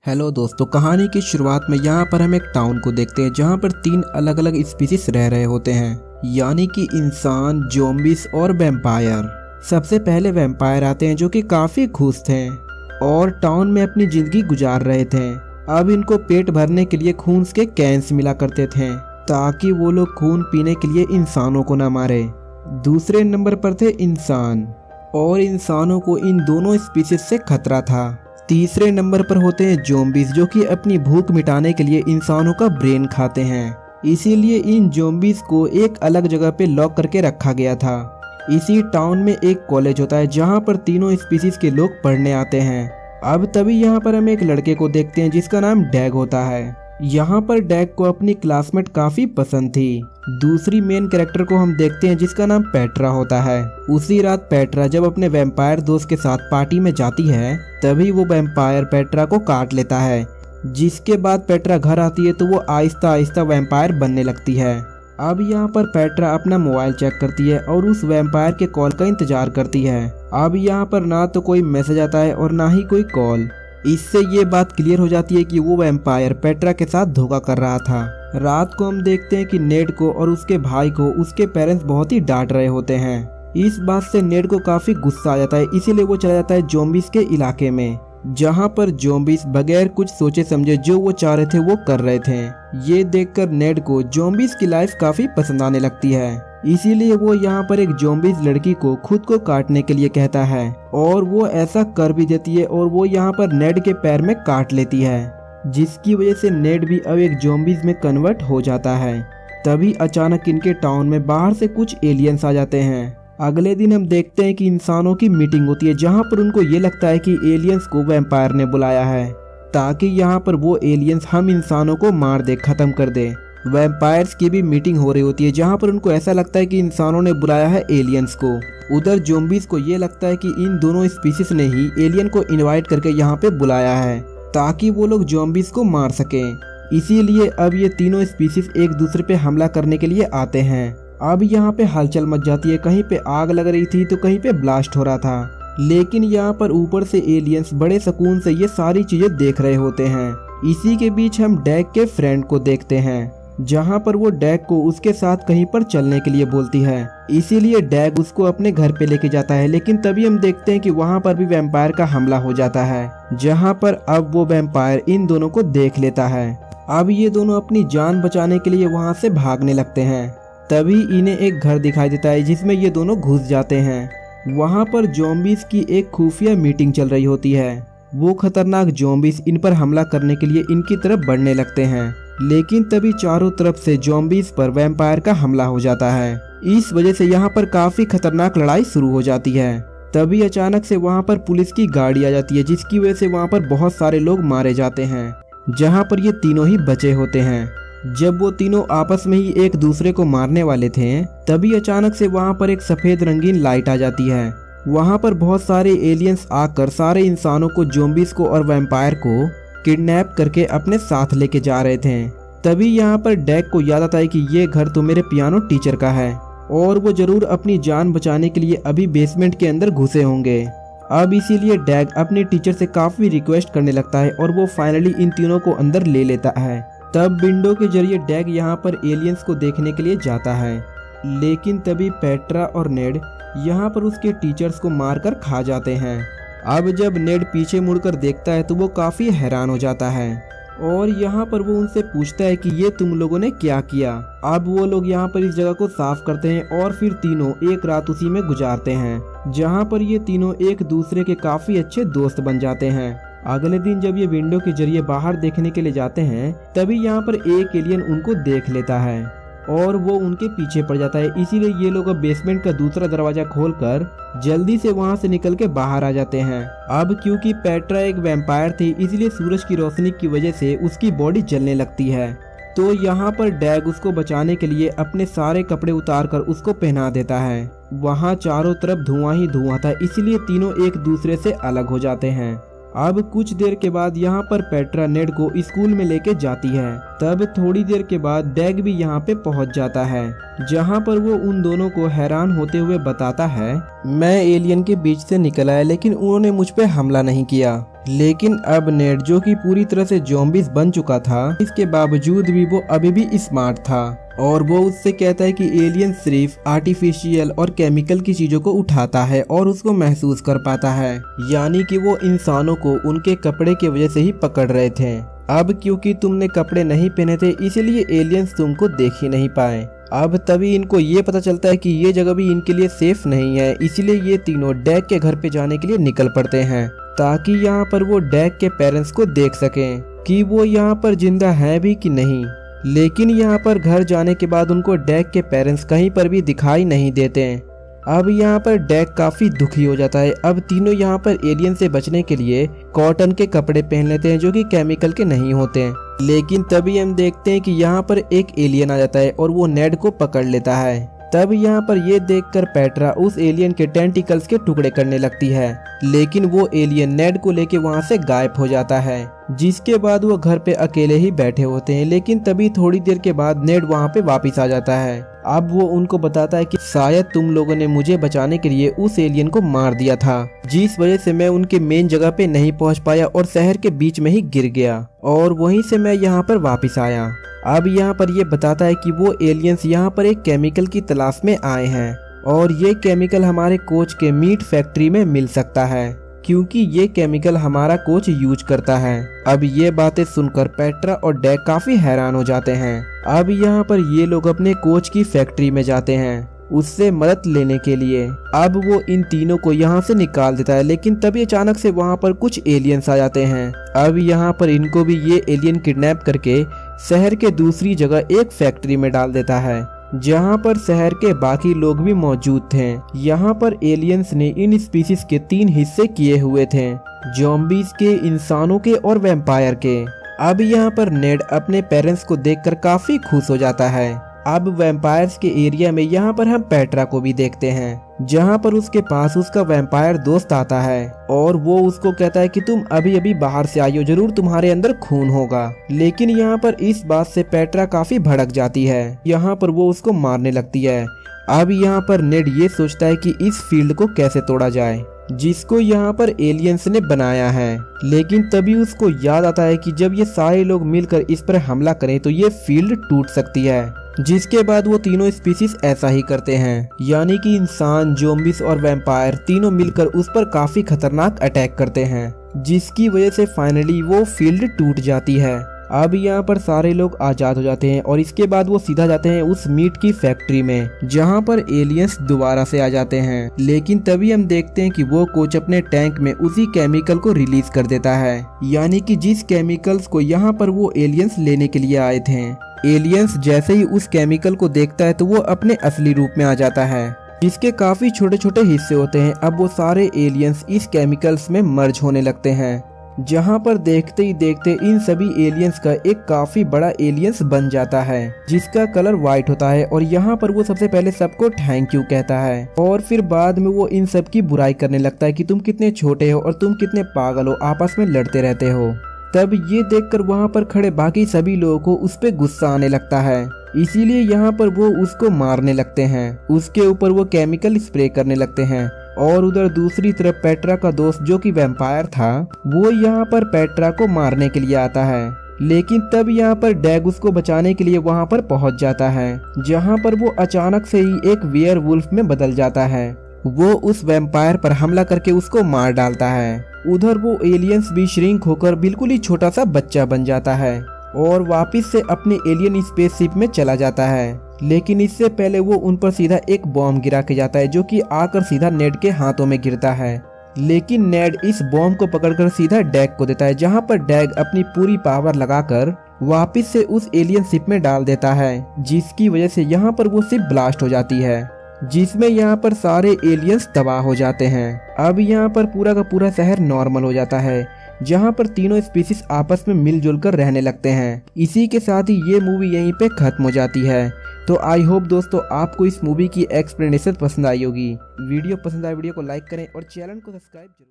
Hello दोस्तों, कहानी की शुरुआत में यहाँ पर हम एक टाउन को देखते हैं जहाँ पर 3 अलग अलग स्पीसीज रह रहे होते हैं, यानी कि इंसान, ज़ॉम्बीज और वैम्पायर। सबसे पहले वैम्पायर आते हैं जो कि काफी खुश थे और टाउन में अपनी जिंदगी गुजार रहे थे। अब इनको पेट भरने के लिए खून के कैंस मिला करते थे ताकि वो लोग खून पीने के लिए इंसानों को न मारे। दूसरे नंबर पर थे इंसान और इंसानों को इन दोनों स्पीसीज से खतरा था। तीसरे नंबर पर होते हैं ज़ॉम्बीज जो कि अपनी भूख मिटाने के लिए इंसानों का ब्रेन खाते हैं। इसीलिए इन ज़ॉम्बीज को एक अलग जगह पे लॉक करके रखा गया था। इसी टाउन में एक कॉलेज होता है जहाँ पर तीनों स्पीसीज के लोग पढ़ने आते हैं। अब तभी यहाँ पर हम एक लड़के को देखते हैं जिसका नाम डैग होता है। यहाँ पर डैग को अपनी क्लासमेट काफी पसंद थी। दूसरी मेन कैरेक्टर को हम देखते हैं जिसका नाम पेट्रा होता है। उसी रात पेट्रा जब अपने वैम्पायर दोस्त के साथ पार्टी में जाती है तभी वो वैम्पायर पेट्रा को काट लेता है, जिसके बाद पेट्रा घर आती है तो वो आहिस्ता आहिस्ता वैम्पायर बनने लगती है। अब यहाँ पर पेट्रा अपना मोबाइल चेक करती है और उस वैम्पायर के कॉल का इंतजार करती है। अब यहाँ पर ना तो कोई मैसेज आता है और ना ही कोई कॉल। इससे ये बात क्लियर हो जाती है कि वो वैम्पायर पेट्रा के साथ धोखा कर रहा था। रात को हम देखते हैं कि नेड को और उसके भाई को उसके पेरेंट्स बहुत ही डांट रहे होते हैं। इस बात से नेड को काफी गुस्सा आ जाता है, इसीलिए वो चला जाता है ज़ॉम्बीज के इलाके में, जहां पर ज़ॉम्बीज बगैर कुछ सोचे समझे जो वो चाह रहे थे वो कर रहे थे। ये देखकर नेड को ज़ॉम्बीज की लाइफ काफी पसंद आने लगती है, इसीलिए वो यहाँ पर एक ज़ॉम्बीज लड़की को खुद को काटने के लिए कहता है और वो ऐसा कर भी देती है और वो यहाँ पर नेड के पैर में काट लेती है, जिसकी वजह से नेड भी अब एक ज़ॉम्बीज में कन्वर्ट हो जाता है। तभी अचानक इनके टाउन में बाहर से कुछ एलियंस आ जाते हैं। अगले दिन हम देखते हैं कि इंसानों की मीटिंग होती है जहां पर उनको ये लगता है कि एलियंस को वैम्पायर ने बुलाया है ताकि यहां पर वो एलियंस हम इंसानों को मार दे, खत्म कर दे। वैम्पायर्स की भी मीटिंग हो रही होती है जहां पर उनको ऐसा लगता है कि इंसानों ने बुलाया है एलियंस को। उधर ज़ॉम्बीज को ये लगता है कि इन दोनों स्पीसीज ने ही एलियन को इन्वाइट करके यहाँ पे बुलाया है ताकि वो लोग ज़ॉम्बीज को मार सकें। इसीलिए अब ये तीनों स्पीसीज एक दूसरे पे हमला करने के लिए आते हैं। अब यहाँ पे हलचल मच जाती है, कहीं पे आग लग रही थी तो कहीं पे ब्लास्ट हो रहा था। लेकिन यहाँ पर ऊपर से एलियंस बड़े सुकून से ये सारी चीजें देख रहे होते हैं। इसी के बीच हम डैग के फ्रेंड को देखते हैं जहाँ पर वो डैग को उसके साथ कहीं पर चलने के लिए बोलती है, इसीलिए डैग उसको अपने घर पे लेके जाता है। लेकिन तभी हम देखते हैं कि वहाँ पर भी वैम्पायर का हमला हो जाता है, जहाँ पर अब वो वैम्पायर इन दोनों को देख लेता है। अब ये दोनों अपनी जान बचाने के लिए वहाँ से भागने लगते हैं। तभी इन्हें एक घर दिखाई देता है जिसमें ये दोनों घुस जाते हैं। वहाँ पर ज़ॉम्बीज की एक खुफिया मीटिंग चल रही होती है। वो खतरनाक ज़ॉम्बीज इन पर हमला करने के लिए इनकी तरफ बढ़ने लगते हैं, लेकिन तभी चारों तरफ से ज़ॉम्बीज पर वैम्पायर का हमला हो जाता है। इस वजह से यहाँ पर काफी खतरनाक लड़ाई शुरू हो जाती है। तभी अचानक से वहाँ पर पुलिस की गाड़ी आ जाती है, जिसकी वजह से वहाँ पर बहुत सारे लोग मारे जाते हैं, जहाँ पर ये तीनों ही बचे होते हैं। जब वो तीनों आपस में ही एक दूसरे को मारने वाले थे तभी अचानक से वहाँ पर एक सफेद रंगीन लाइट आ जाती है। वहाँ पर बहुत सारे एलियंस आकर सारे इंसानों को, ज़ॉम्बीज को और वैम्पायर को किडनैप करके अपने साथ लेके जा रहे थे। तभी यहाँ पर डैग को याद आता है कि ये घर तो मेरे पियानो टीचर का है और वो जरूर अपनी जान बचाने के लिए अभी बेसमेंट के अंदर घुसे होंगे। अब इसीलिए डैग अपने टीचर से काफी रिक्वेस्ट करने लगता है और वो फाइनली इन तीनों को अंदर ले लेता है। तब विंडो के जरिए डैग यहाँ पर एलियंस को देखने के लिए जाता है, लेकिन तभी पेट्रा और नेड यहाँ पर उसके टीचर्स को मारकर खा जाते हैं। अब जब नेड पीछे मुड़कर देखता है तो वो काफी हैरान हो जाता है और यहाँ पर वो उनसे पूछता है कि ये तुम लोगों ने क्या किया। अब वो लोग यहाँ पर इस जगह को साफ करते हैं और फिर तीनों एक रात उसी में गुजारते हैं, जहाँ पर ये तीनों एक दूसरे के काफी अच्छे दोस्त बन जाते हैं। अगले दिन जब ये विंडो के जरिए बाहर देखने के लिए जाते हैं तभी यहाँ पर एक एलियन उनको देख लेता है और वो उनके पीछे पड़ जाता है। इसीलिए ये लोग अब बेसमेंट का दूसरा दरवाजा खोलकर जल्दी से वहाँ से निकल के बाहर आ जाते हैं। अब क्योंकि पेट्रा एक वैम्पायर थी इसलिए सूरज की रोशनी की वजह से उसकी बॉडी जलने लगती है, तो यहाँ पर डैग उसको बचाने के लिए अपने सारे कपड़े उतार कर उसको पहना देता है। वहाँ चारों तरफ धुआं ही धुआं था, इसीलिए तीनों एक दूसरे से अलग हो जाते हैं। अब कुछ देर के बाद यहाँ पर पेट्रा नेड को स्कूल में लेके जाती है। तब थोड़ी देर के बाद डैग भी यहाँ पे पहुँच जाता है, जहाँ पर वो उन दोनों को हैरान होते हुए बताता है, मैं एलियन के बीच से निकल आया लेकिन उन्होंने मुझ पे हमला नहीं किया। लेकिन अब नेड जो कि पूरी तरह से ज़ॉम्बीज बन चुका था, इसके बावजूद भी वो अभी भी स्मार्ट था और वो उससे कहता है कि एलियन सिर्फ आर्टिफिशियल और केमिकल की चीजों को उठाता है और उसको महसूस कर पाता है, यानी कि वो इंसानों को उनके कपड़े की वजह से ही पकड़ रहे थे। अब क्योंकि तुमने कपड़े नहीं पहने थे इसलिए एलियंस तुमको देख ही नहीं पाए। अब तभी इनको ये पता चलता है कि ये जगह भी इनके लिए सेफ नहीं है, इसलिए ये तीनों डैग के घर पे जाने के लिए निकल पड़ते हैं ताकि यहाँ पर वो डैग के पेरेंट्स को देख सकें कि वो यहाँ पर जिंदा है भी कि नहीं। लेकिन यहाँ पर घर जाने के बाद उनको डैग के पेरेंट्स कहीं पर भी दिखाई नहीं देते। अब यहाँ पर डैग काफी दुखी हो जाता है। अब तीनों यहाँ पर एलियन से बचने के लिए कॉटन के कपड़े पहन लेते हैं जो कि केमिकल के नहीं होते हैं। लेकिन तभी हम देखते हैं कि यहाँ पर एक एलियन आ जाता है और वो नेड को पकड़ लेता है। तब यहाँ पर ये देखकर पेट्रा उस एलियन के टेंटिकल्स के टुकड़े करने लगती है, लेकिन वो एलियन नेड को लेके वहाँ से गायब हो जाता है। जिसके बाद वो घर पे अकेले ही बैठे होते हैं। लेकिन तभी थोड़ी देर के बाद नेड वहाँ पे वापस आ जाता है। अब वो उनको बताता है कि शायद तुम लोगों ने मुझे बचाने के लिए उस एलियन को मार दिया था, जिस वजह से मैं उनके मेन जगह पे नहीं पहुँच पाया और शहर के बीच में ही गिर गया और वहीं से मैं यहाँ पर वापस आया। अब यहाँ पर ये बताता है कि वो एलियंस यहाँ पर एक केमिकल की तलाश में आए हैं और ये केमिकल हमारे कोच के मीट फैक्ट्री में मिल सकता है, क्योंकि ये केमिकल हमारा कोच यूज करता है। अब ये बातें सुनकर पेट्रा और डैग काफी हैरान हो जाते हैं। अब यहाँ पर ये लोग अपने कोच की फैक्ट्री में जाते हैं उससे मदद लेने के लिए। अब वो इन तीनों को यहाँ से निकाल देता है, लेकिन तभी अचानक से वहाँ पर कुछ एलियंस आ जाते हैं। अब यहाँ पर इनको भी ये एलियन किडनैप करके शहर के दूसरी जगह एक फैक्ट्री में डाल देता है, जहाँ पर शहर के बाकी लोग भी मौजूद थे। यहाँ पर एलियंस ने इन स्पीसीज के 3 हिस्से किए हुए थे, ज़ॉम्बीज के, इंसानों के और वैम्पायर के। अब यहाँ पर नेड अपने पेरेंट्स को देखकर काफी खुश हो जाता है। अब वैम्पायर्स के एरिया में यहाँ पर हम पेट्रा को भी देखते हैं, जहाँ पर उसके पास उसका वैम्पायर दोस्त आता है और वो उसको कहता है कि तुम अभी अभी बाहर से आई हो, जरूर तुम्हारे अंदर खून होगा। लेकिन यहाँ पर इस बात से पेट्रा काफी भड़क जाती है। यहाँ पर वो उसको मारने लगती है। अब यहाँ पर नेड ये सोचता है कि इस फील्ड को कैसे तोड़ा जाए, जिसको यहाँ पर एलियंस ने बनाया है। लेकिन तभी उसको याद आता है कि जब ये सारे लोग मिलकर इस पर हमला करें तो ये फील्ड टूट सकती है। जिसके बाद वो तीनों स्पीसीज ऐसा ही करते हैं, यानी कि इंसान, ज़ॉम्बीज और वैम्पायर तीनों मिलकर उस पर काफी खतरनाक अटैक करते हैं, जिसकी वजह से फाइनली वो फील्ड टूट जाती है। अब यहाँ पर सारे लोग आजाद हो जाते हैं और इसके बाद वो सीधा जाते हैं उस मीट की फैक्ट्री में, जहाँ पर एलियंस दोबारा से आ जाते हैं। लेकिन तभी हम देखते हैं कि वो कोच अपने टैंक में उसी केमिकल को रिलीज कर देता है, यानी कि जिस केमिकल्स को यहाँ पर वो एलियंस लेने के लिए आए थे। एलियंस जैसे ही उस केमिकल को देखता है तो वो अपने असली रूप में आ जाता है, जिसके काफी छोटे छोटे हिस्से होते हैं। अब वो सारे एलियंस इस केमिकल्स में मर्ज होने लगते हैं, जहां पर देखते ही देखते इन सभी एलियंस का एक काफी बड़ा एलियंस बन जाता है, जिसका कलर व्हाइट होता है। और यहाँ पर वो सबसे पहले सबको थैंक यू कहता है और फिर बाद में वो इन सब की बुराई करने लगता है कि तुम कितने छोटे हो और तुम कितने पागल हो, आपस में लड़ते रहते हो। तब ये देखकर वहाँ पर खड़े बाकी सभी लोगों को उस पे गुस्सा आने लगता है, इसीलिए यहाँ पर वो उसको मारने लगते हैं। उसके ऊपर वो केमिकल स्प्रे करने लगते हैं। और उधर दूसरी तरफ पेट्रा का दोस्त जो कि वैम्पायर था, वो यहाँ पर पेट्रा को मारने के लिए आता है। लेकिन तब यहाँ पर डैग उसको बचाने के लिए वहाँ पर पहुँच जाता है, जहाँ पर वो अचानक से ही एक वेयरवुल्फ में बदल जाता है। वो उस वैम्पायर पर हमला करके उसको मार डालता है। उधर वो एलियंस भी श्रिंक होकर बिल्कुल ही छोटा सा बच्चा बन जाता है और वापस से अपने एलियन स्पेसशिप में चला जाता है। लेकिन इससे पहले वो उन पर सीधा एक बॉम्ब गिरा के जाता है, जो कि आकर सीधा नेड के हाथों में गिरता है। लेकिन नेड इस बॉम्ब को पकड़कर सीधा डैग को देता है, जहां पर डैग अपनी पूरी पावर लगाकर वापस से उस एलियन शिप में डाल देता है, जिसकी वजह से यहाँ पर वो शिप ब्लास्ट हो जाती है, जिसमें यहाँ पर सारे एलियंस तबाह हो जाते हैं। अब यहाँ पर पूरा का पूरा शहर नॉर्मल हो जाता है, जहाँ पर तीनों स्पीसीज आपस में मिलजुल कर रहने लगते हैं। इसी के साथ ही ये मूवी यहीं पे खत्म हो जाती है। तो आई होप दोस्तों आपको इस मूवी की एक्सप्लेनेशन पसंद आई होगी। वीडियो पसंद आए वीडियो को लाइक करें और चैनल को सब्सक्राइब जरूर